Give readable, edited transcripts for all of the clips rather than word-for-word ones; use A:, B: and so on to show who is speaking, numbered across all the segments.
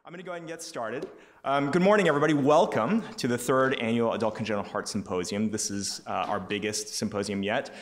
A: I'm going to go ahead and get started. Good morning, everybody. Welcome to the third annual Adult Congenital Heart Symposium. This is our biggest symposium yet.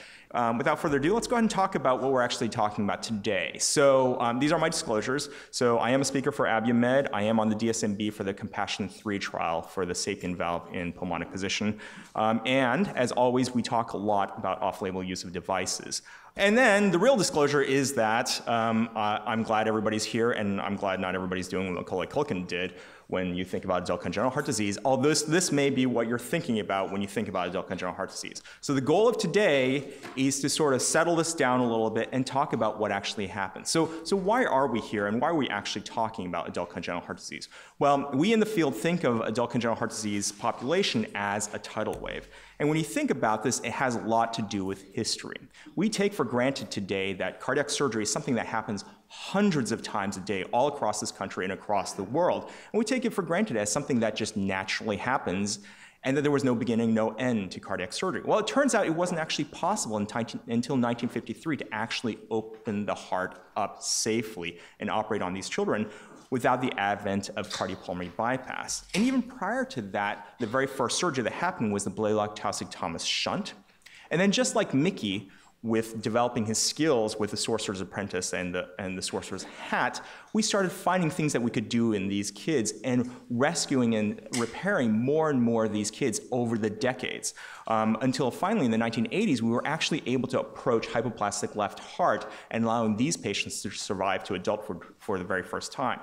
A: Without further ado, let's go ahead and talk about what we're actually talking about today. So these are my disclosures. So I am a speaker for Abiomed. I am on the DSMB for the Compassion 3 trial for the SAPIEN valve in pulmonic position. And as always, we talk a lot about off-label use of devices. And then the real disclosure is that I'm glad everybody's here, and I'm glad not everybody's doing what Macaulay Culkin did when you think about adult congenital heart disease, although this may be what you're thinking about when you think about adult congenital heart disease. So the goal of today is to sort of settle this down a little bit and talk about what actually happens. So why are we here, and why are we actually talking about adult congenital heart disease? Well, we in the field think of adult congenital heart disease population as a tidal wave. And when you think about this, it has a lot to do with history. We take for granted today that cardiac surgery is something that happens hundreds of times a day all across this country and across the world. And we take it for granted as something that just naturally happens and that there was no beginning, no end to cardiac surgery. Well, it turns out it wasn't actually possible until 1953 to actually open the heart up safely and operate on these children without the advent of cardiopulmonary bypass. And even prior to that, the very first surgery that happened was the Blalock-Taussig-Thomas shunt. And then just like Mickey, with developing his skills with the Sorcerer's Apprentice and the Sorcerer's Hat, we started finding things that we could do in these kids and rescuing and repairing more and more of these kids over the decades. Until finally in the 1980s, we were actually able to approach hypoplastic left heart and allowing these patients to survive to adulthood for the very first time.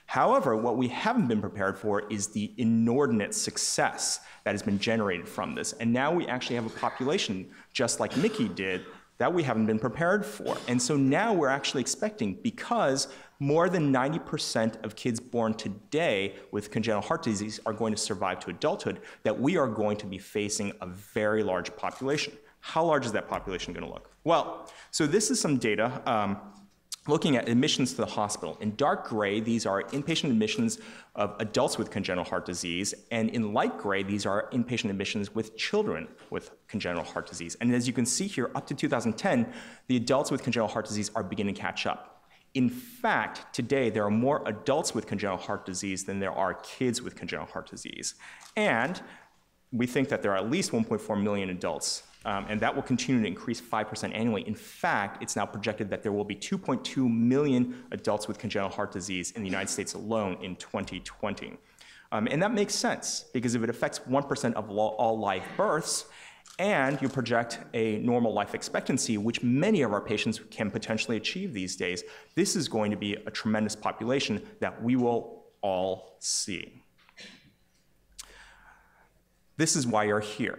A: However, what we haven't been prepared for is the inordinate success that has been generated from this. And now we actually have a population, just like Mickey did, that we haven't been prepared for. And so now we're actually expecting, because more than 90% of kids born today with congenital heart disease are going to survive to adulthood, that we are going to be facing a very large population. How large is that population going to look? Well, so this is some data looking at admissions to the hospital. In dark gray, these are inpatient admissions of adults with congenital heart disease, and in light gray, these are inpatient admissions with children with congenital heart disease. And as you can see here, up to 2010, the adults with congenital heart disease are beginning to catch up. In fact, today, there are more adults with congenital heart disease than there are kids with congenital heart disease. And we think that there are at least 1.4 million adults, and that will continue to increase 5% annually. In fact, it's now projected that there will be 2.2 million adults with congenital heart disease in the United States alone in 2020. And that makes sense, because if it affects 1% of all live births, and you project a normal life expectancy, which many of our patients can potentially achieve these days, this is going to be a tremendous population that we will all see. This is why you're here.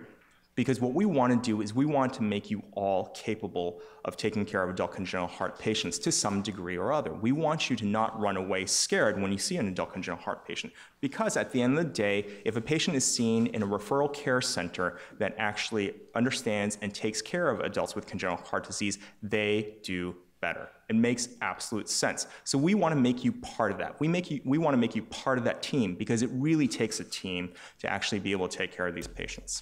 A: Because what we want to do is we want to make you all capable of taking care of adult congenital heart patients to some degree or other. We want you to not run away scared when you see an adult congenital heart patient. Because at the end of the day, if a patient is seen in a referral care center that actually understands and takes care of adults with congenital heart disease, they do better. It makes absolute sense. So we want to make you part of that. We want to make you part of that team, because it really takes a team to actually be able to take care of these patients.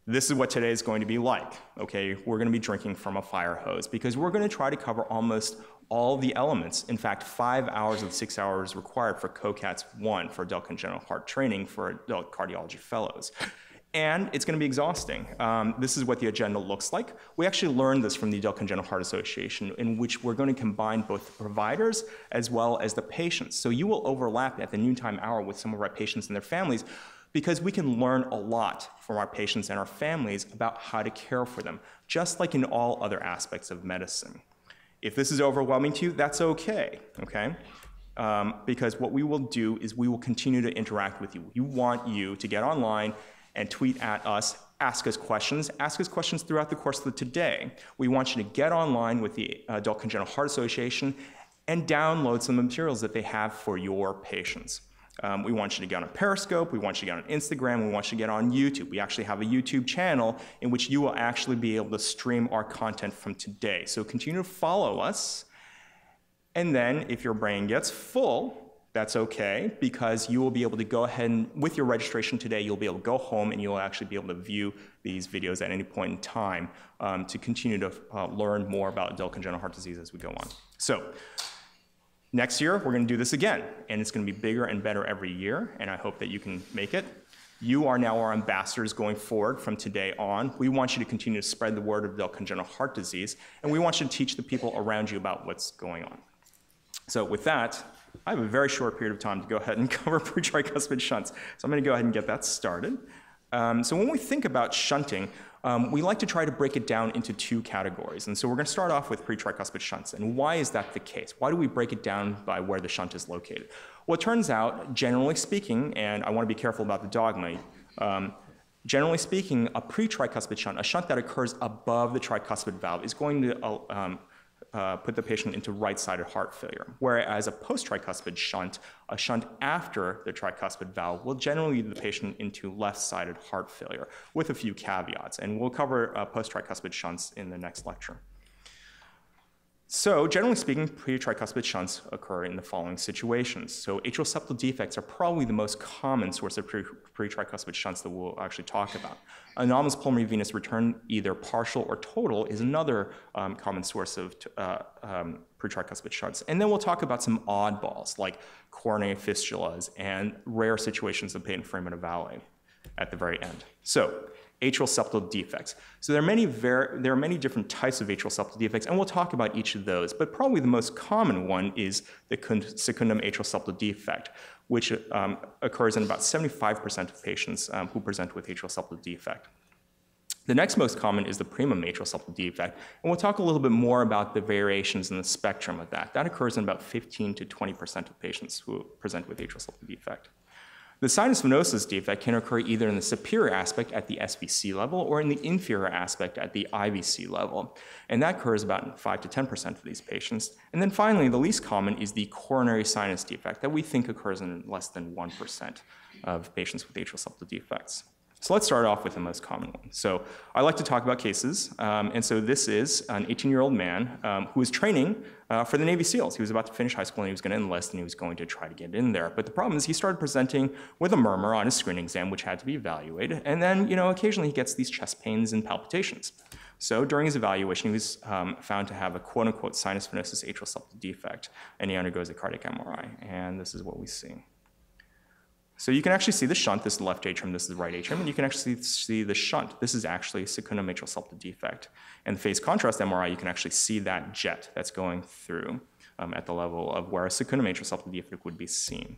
A: This is what today is going to be like, okay? We're going to be drinking from a fire hose, because we're going to try to cover almost all the elements. In fact, 5 hours of 6 hours required for COCATS 1 for adult congenital heart training for adult cardiology fellows. And it's going to be exhausting. This is what the agenda looks like. We actually learned this from the Adult Congenital Heart Association, in which we're going to combine both the providers as well as the patients. So you will overlap at the noontime hour with some of our patients and their families, because we can learn a lot from our patients and our families about how to care for them, just like in all other aspects of medicine. If this is overwhelming to you, that's okay? Because what we will do is we will continue to interact with you. We want you to get online and tweet at us, ask us questions throughout the course of today. We want you to get online with the Adult Congenital Heart Association and download some materials that they have for your patients. We want you to get on Periscope, we want you to get on Instagram, we want you to get on YouTube. We actually have a YouTube channel in which you will actually be able to stream our content from today. So continue to follow us, and then if your brain gets full, that's okay, because you will be able to go ahead and, with your registration today, you'll be able to go home and you'll actually be able to view these videos at any point in time to continue to learn more about adult congenital heart disease as we go on. So Next year, we're going to do this again, and it's going to be bigger and better every year, and I hope that you can make it. You are now our ambassadors going forward from today on. We want you to continue to spread the word of adult congenital heart disease, and we want you to teach the people around you about what's going on. So with that, I have a very short period of time to go ahead and cover pre-tricuspid shunts. So I'm going to go ahead and get that started. So when we think about shunting, we like to try to break it down into two categories. And so we're going to start off with pre-tricuspid shunts. And why is that the case? Why do we break it down by where the shunt is located? Well, it turns out, generally speaking, and I want to be careful about the dogma, generally speaking, a pre-tricuspid shunt, a shunt that occurs above the tricuspid valve, is going to put the patient into right-sided heart failure, whereas a post-tricuspid shunt, a shunt after the tricuspid valve, will generally lead the patient into left-sided heart failure, with a few caveats, and we'll cover post-tricuspid shunts in the next lecture. So generally speaking, pre-tricuspid shunts occur in the following situations. So atrial septal defects are probably the most common source of pre-tricuspid shunts that we'll actually talk about. Anomalous pulmonary venous return, either partial or total, is another common source of pre-tricuspid shunts. And then we'll talk about some oddballs, like coronary fistulas and rare situations of patent foramen ovale at the very end. So atrial septal defects. So there are many different types of atrial septal defects, and we'll talk about each of those, but probably the most common one is the secundum atrial septal defect, which occurs in about 75% of patients who present with atrial septal defect. The next most common is the primum atrial septal defect, and we'll talk a little bit more about the variations in the spectrum of that. That occurs in about 15 to 20% of patients who present with atrial septal defect. The sinus venosus defect can occur either in the superior aspect at the SVC level or in the inferior aspect at the IVC level. And that occurs about in 5 to 10% of these patients. And then finally, the least common is the coronary sinus defect that we think occurs in less than 1% of patients with atrial septal defects. So let's start off with the most common one. So I like to talk about cases. And so this is an 18-year-old man who was training for the Navy SEALs. He was about to finish high school and he was going to enlist and he was going to try to get in there. But the problem is he started presenting with a murmur on his screening exam, which had to be evaluated. And then, occasionally he gets these chest pains and palpitations. So during his evaluation, he was found to have a quote-unquote sinus venosus atrial septal defect, and he undergoes a cardiac MRI. And this is what we see. So you can actually see the shunt. This is the left atrium, this is the right atrium, and you can actually see the shunt. This is actually secundum atrial septal defect. And the phase contrast MRI, you can actually see that jet that's going through at the level of where a secundum atrial septal defect would be seen.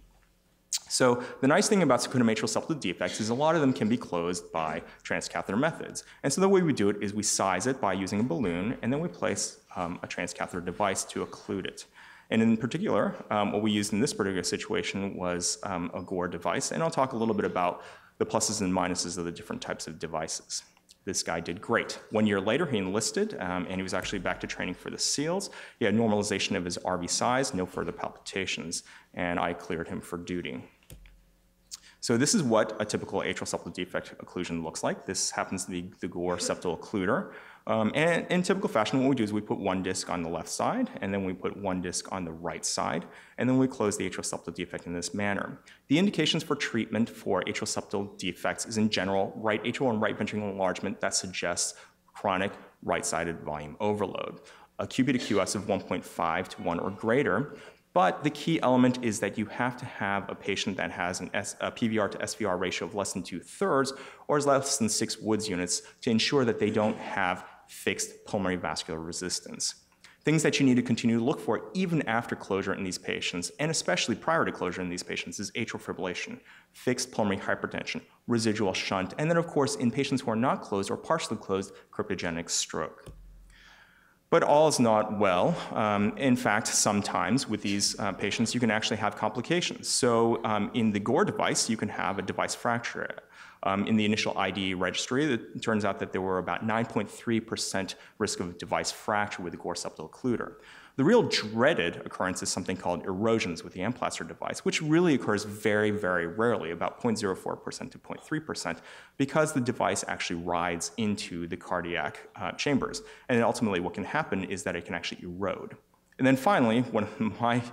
A: So the nice thing about secundum atrial septal defects is a lot of them can be closed by transcatheter methods. And so the way we do it is we size it by using a balloon, and then we place a transcatheter device to occlude it. And in particular, what we used in this particular situation was a Gore device, and I'll talk a little bit about the pluses and minuses of the different types of devices. This guy did great. 1 year later, he enlisted, and he was actually back to training for the SEALs. He had normalization of his RV size, no further palpitations, and I cleared him for duty. So this is what a typical atrial septal defect occlusion looks like. This happens to be the Gore septal occluder. And in typical fashion, what we do is we put one disc on the left side, and then we put one disc on the right side, and then we close the atrial septal defect in this manner. The indications for treatment for atrial septal defects is in general right atrial and right ventricular enlargement that suggests chronic right-sided volume overload. A QP to QS of 1.5 to 1 or greater. But the key element is that you have to have a patient that has a PVR to SVR ratio of less than 2/3 or is less than 6 Woods units to ensure that they don't have fixed pulmonary vascular resistance. Things that you need to continue to look for even after closure in these patients, and especially prior to closure in these patients, is atrial fibrillation, fixed pulmonary hypertension, residual shunt, and then of course in patients who are not closed or partially closed, cryptogenic stroke. But all is not well. In fact, sometimes with these patients, you can actually have complications. So in the Gore device, you can have a device fracture. In the initial IDE registry, it turns out that there were about 9.3% risk of device fracture with the Gore septal occluder. The real dreaded occurrence is something called erosions with the Amplatzer device, which really occurs very, very rarely, about 0.04% to 0.3%, because the device actually rides into the cardiac chambers. And then ultimately what can happen is that it can actually erode. And then finally, one of my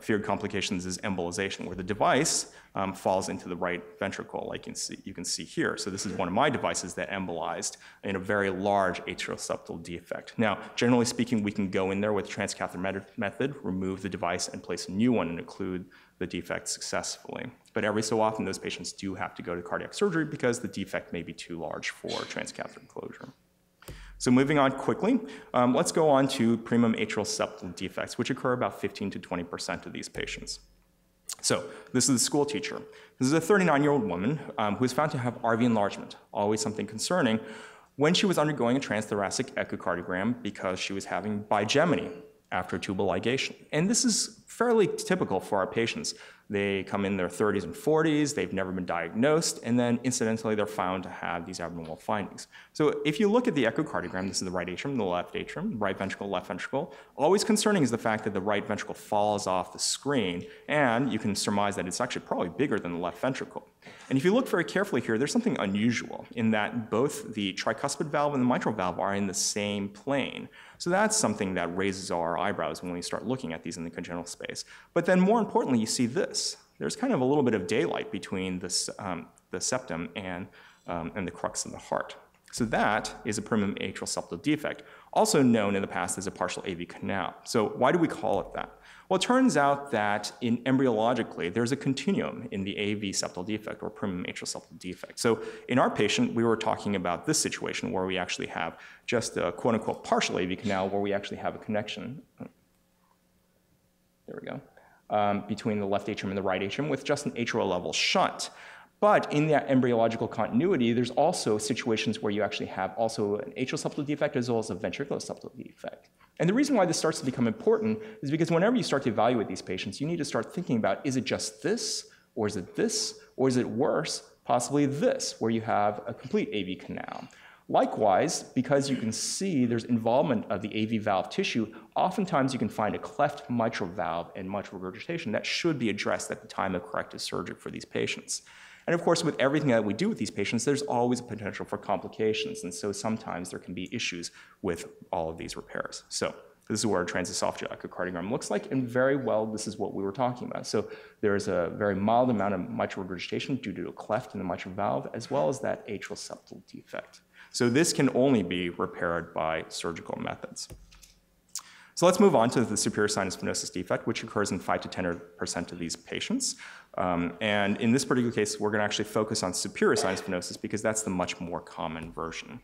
A: feared complications is embolization, where the device falls into the right ventricle, like you can see here. So this is one of my devices that embolized in a very large atrial septal defect. Now, generally speaking, we can go in there with the transcatheter method, remove the device, and place a new one and occlude the defect successfully. But every so often, those patients do have to go to cardiac surgery because the defect may be too large for transcatheter closure. So moving on quickly, let's go on to primum atrial septal defects, which occur about 15 to 20% of these patients. So this is a school teacher. This is a 39-year-old woman who was found to have RV enlargement, always something concerning, when she was undergoing a transthoracic echocardiogram because she was having bigeminy after tubal ligation. And this is fairly typical for our patients. They come in their 30s and 40s, they've never been diagnosed, and then incidentally they're found to have these abnormal findings. So if you look at the echocardiogram, this is the right atrium, the left atrium, right ventricle, left ventricle. Always concerning is the fact that the right ventricle falls off the screen, and you can surmise that it's actually probably bigger than the left ventricle. And if you look very carefully here, there's something unusual in that both the tricuspid valve and the mitral valve are in the same plane. So that's something that raises our eyebrows when we start looking at these in the congenital space. But then more importantly, you see this. There's kind of a little bit of daylight between the septum and the crux of the heart. So that is a primum atrial septal defect, also known in the past as a partial AV canal. So why do we call it that? Well, it turns out that embryologically, there's a continuum in the AV septal defect or primum atrial septal defect. So in our patient, we were talking about this situation where we actually have just a quote-unquote partial AV canal where we actually have a connection. There we go. Between the left atrium and the right atrium with just an atrial level shunt. But in that embryological continuity, there's also situations where you actually have also an atrial septal defect as well as a ventricular septal defect. And the reason why this starts to become important is because whenever you start to evaluate these patients, you need to start thinking about, is it just this, or is it this, or is it worse, possibly this, where you have a complete AV canal. Likewise, because you can see there's involvement of the AV valve tissue, oftentimes you can find a cleft mitral valve and mitral regurgitation that should be addressed at the time of corrective surgery for these patients. And of course, with everything that we do with these patients, there's always a potential for complications. And so sometimes there can be issues with all of these repairs. So this is what a transesophageal echocardiogram looks like. And very well, this is what we were talking about. So there's a very mild amount of mitral regurgitation due to a cleft in the mitral valve, as well as that atrial septal defect. So this can only be repaired by surgical methods. So let's move on to the superior sinus venosus defect, which occurs in 5 to 10% of these patients. And in this particular case, we're going to actually focus on superior sinus venosus because that's the much more common version.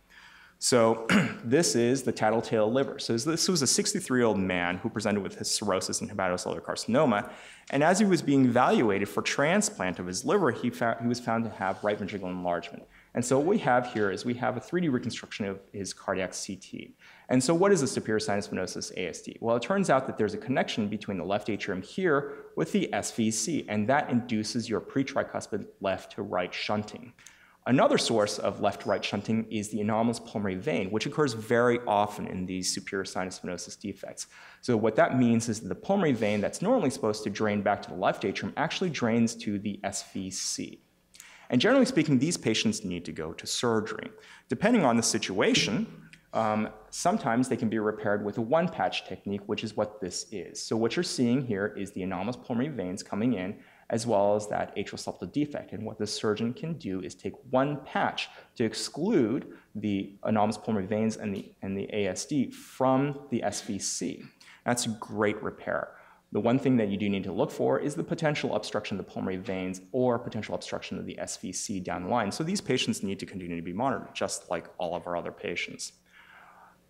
A: So this is the Tattle-Tale Liver. So this was a 63-year-old man who presented with his cirrhosis and hepatocellular carcinoma. And as he was being evaluated for transplant of his liver, he was found to have right ventricular enlargement. And so what we have here is we have a 3D reconstruction of his cardiac CT. And so what is a superior sinus venosus ASD? Well, it turns out that there's a connection between the left atrium here with the SVC, and that induces your pre-tricuspid left to right shunting. Another source of left to right shunting is the anomalous pulmonary vein, which occurs very often in these superior sinus venosus defects. So what that means is that the pulmonary vein that's normally supposed to drain back to the left atrium actually drains to the SVC. And generally speaking, these patients need to go to surgery. Depending on the situation, sometimes they can be repaired with a one-patch technique, which is what this is. So what you're seeing here is the anomalous pulmonary veins coming in, as well as that atrial septal defect. And what the surgeon can do is take one patch to exclude the anomalous pulmonary veins and the ASD from the SVC. That's a great repair. The one thing that you do need to look for is the potential obstruction of the pulmonary veins or potential obstruction of the SVC down the line. So these patients need to continue to be monitored, just like all of our other patients.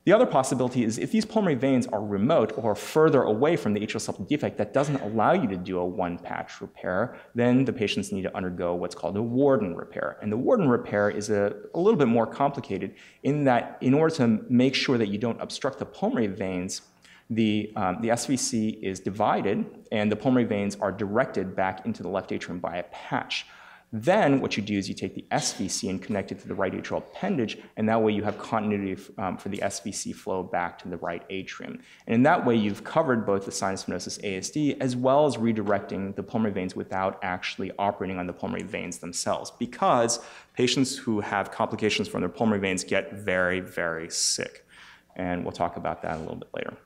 A: The other possibility is if these pulmonary veins are remote or further away from the atrial septal defect that doesn't allow you to do a one-patch repair, then the patients need to undergo what's called a Worden repair. And the Worden repair is a little bit more complicated in that in order to make sure that you don't obstruct the pulmonary veins, the SVC is divided and the pulmonary veins are directed back into the left atrium by a patch. Then what you do is you take the SVC and connect it to the right atrial appendage, and that way you have continuity for the SVC flow back to the right atrium. And in that way, you've covered both the sinus venosus ASD as well as redirecting the pulmonary veins without actually operating on the pulmonary veins themselves, because patients who have complications from their pulmonary veins get very, very sick. And we'll talk about that a little bit later.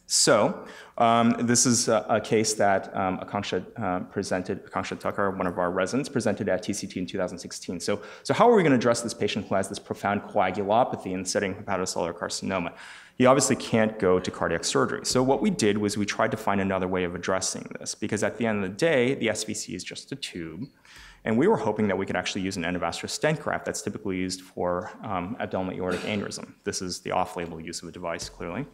A: So this is a case that Akanksha Tucker, one of our residents, presented at TCT in 2016. So how are we going to address this patient who has this profound coagulopathy in the setting of hepatocellular carcinoma? He obviously can't go to cardiac surgery. So what we did was we tried to find another way of addressing this, because at the end of the day, the SVC is just a tube. And we were hoping that we could actually use an endovascular stent graft that's typically used for abdominal aortic aneurysm. This is the off-label use of a device, clearly.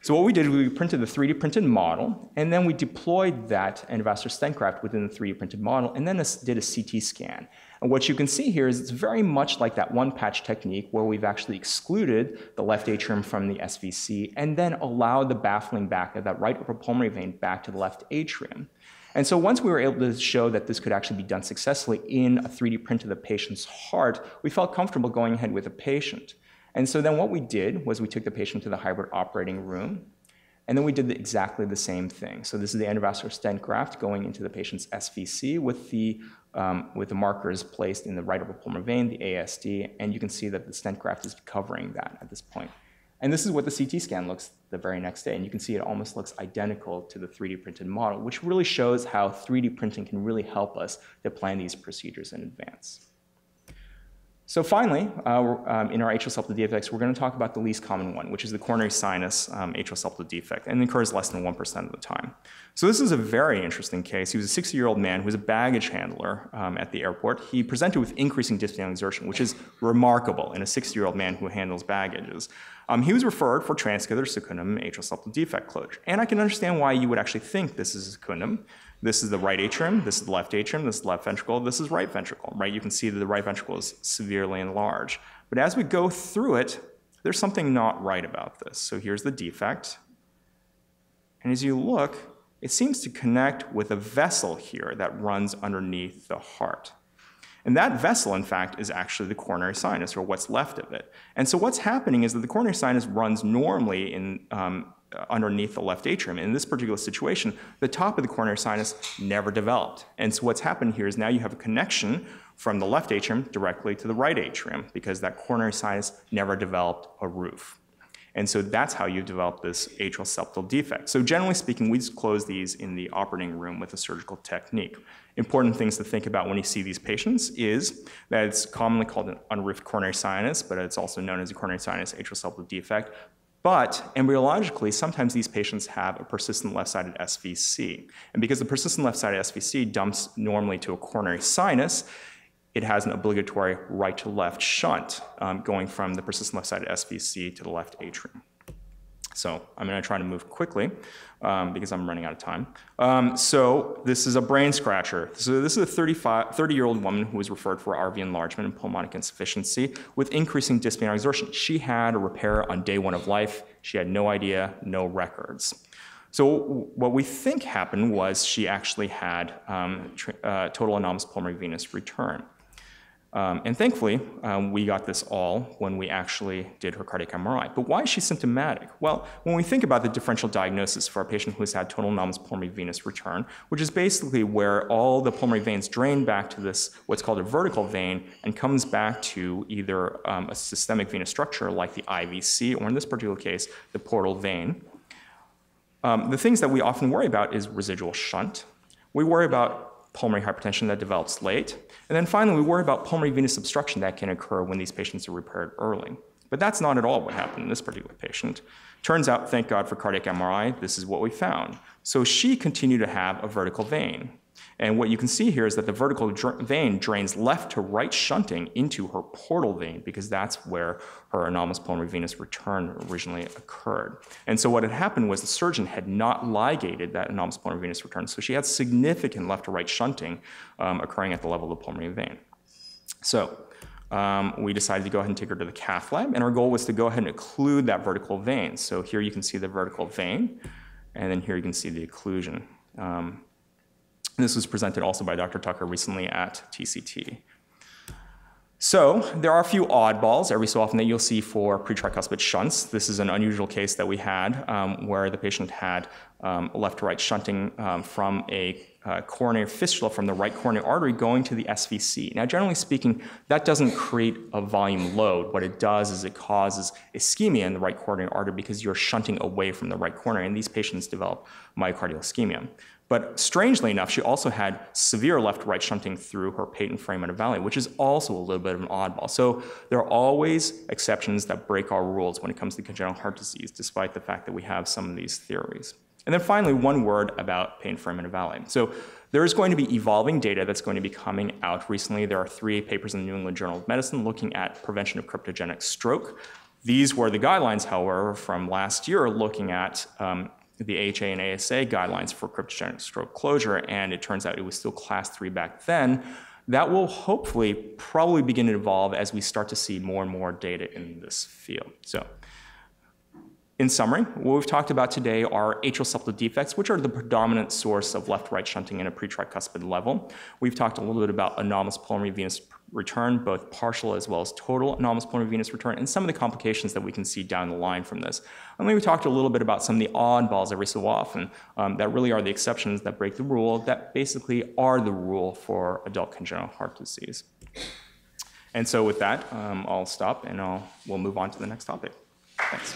A: So what we did, we printed the 3D printed model, and then we deployed that endovascular stent graft within the 3D printed model, and then did a CT scan. And what you can see here is it's very much like that one-patch technique where we've actually excluded the left atrium from the SVC and then allowed the baffling back of that right upper pulmonary vein back to the left atrium. And so once we were able to show that this could actually be done successfully in a 3D print of the patient's heart, we felt comfortable going ahead with the patient. And so then what we did was we took the patient to the hybrid operating room, and then we did exactly the same thing. So this is the endovascular stent graft going into the patient's SVC with the markers placed in the right upper pulmonary vein, the ASD, and you can see that the stent graft is covering that at this point. And this is what the CT scan looks the very next day, and you can see it almost looks identical to the 3D printed model, which really shows how 3D printing can really help us to plan these procedures in advance. So finally, in our atrial septal defects, we're going to talk about the least common one, which is the coronary sinus atrial septal defect, and it occurs less than 1% of the time. So this is a very interesting case. He was a 60-year-old man who was a baggage handler at the airport. He presented with increasing dyspneic exertion, which is remarkable in a 60-year-old man who handles baggages. He was referred for transcatheter secundum atrial septal defect closure. And I can understand why you would actually think this is a secundum. This is the right atrium, this is the left atrium, this is the left ventricle, this is right ventricle, right? You can see that the right ventricle is severely enlarged. But as we go through it, there's something not right about this. So here's the defect. And as you look, it seems to connect with a vessel here that runs underneath the heart. And that vessel, in fact, is actually the coronary sinus, or what's left of it. And so what's happening is that the coronary sinus runs normally in underneath the left atrium. In this particular situation, the top of the coronary sinus never developed. And so what's happened here is now you have a connection from the left atrium directly to the right atrium because that coronary sinus never developed a roof. And so that's how you develop this atrial septal defect. So generally speaking, we just close these in the operating room with a surgical technique. Important things to think about when you see these patients is that it's commonly called an unroofed coronary sinus, but it's also known as a coronary sinus atrial septal defect. But embryologically, sometimes these patients have a persistent left-sided SVC. And because the persistent left-sided SVC dumps normally to a coronary sinus, it has an obligatory right-to-left shunt going from the persistent left-sided SVC to the left atrium. So I'm going to try to move quickly because I'm running out of time. So this is a brain scratcher. So this is a 30-year-old woman who was referred for RV enlargement and pulmonic insufficiency with increasing dyspneic exertion. She had a repair on day 1 of life. She had no idea, no records. So what we think happened was she actually had total anomalous pulmonary venous return. And thankfully, we got this all when we actually did her cardiac MRI. But why is she symptomatic? Well, when we think about the differential diagnosis for a patient who has had total anomalous pulmonary venous return, which is basically where all the pulmonary veins drain back to this, what's called a vertical vein, and comes back to either a systemic venous structure like the IVC, or in this particular case, the portal vein. The things that we often worry about is residual shunt. We worry about pulmonary hypertension that develops late. And then finally, we worry about pulmonary venous obstruction that can occur when these patients are repaired early. But that's not at all what happened in this particular patient. Turns out, thank God for cardiac MRI, this is what we found. So she continued to have a vertical vein. And what you can see here is that the vertical vein drains left to right shunting into her portal vein because that's where her anomalous pulmonary venous return originally occurred. And so what had happened was the surgeon had not ligated that anomalous pulmonary venous return, so she had significant left to right shunting occurring at the level of the pulmonary vein. So we decided to go ahead and take her to the cath lab, and our goal was to go ahead and occlude that vertical vein. So here you can see the vertical vein, and then here you can see the occlusion. This was presented also by Dr. Tucker recently at TCT. So there are a few oddballs every so often that you'll see for pre-tricuspid shunts. This is an unusual case that we had where the patient had left-to-right shunting from a coronary fistula from the right coronary artery going to the SVC. Now, generally speaking, that doesn't create a volume load. What it does is it causes ischemia in the right coronary artery because you're shunting away from the right coronary, and these patients develop myocardial ischemia. But strangely enough, she also had severe left-to-right shunting through her patent foramen valley, which is also a little bit of an oddball. So there are always exceptions that break our rules when it comes to congenital heart disease, despite the fact that we have some of these theories. And then finally, one word about patent foramen valley. So there is going to be evolving data that's going to be coming out recently. There are 3 papers in the New England Journal of Medicine looking at prevention of cryptogenic stroke. These were the guidelines, however, from last year looking at the ACHA and ASA guidelines for cryptogenic stroke closure, and it turns out it was still class 3 back then. That will hopefully probably begin to evolve as we start to see more and more data in this field. So, in summary, what we've talked about today are atrial septal defects, which are the predominant source of left-right shunting in a pre-tricuspid level. We've talked a little bit about anomalous pulmonary venous return, both partial as well as total anomalous pulmonary venous return, and some of the complications that we can see down the line from this. And then we talked a little bit about some of the oddballs every so often that really are the exceptions that break the rule, that basically are the rule for adult congenital heart disease. And so with that, I'll stop and we'll move on to the next topic. Thanks.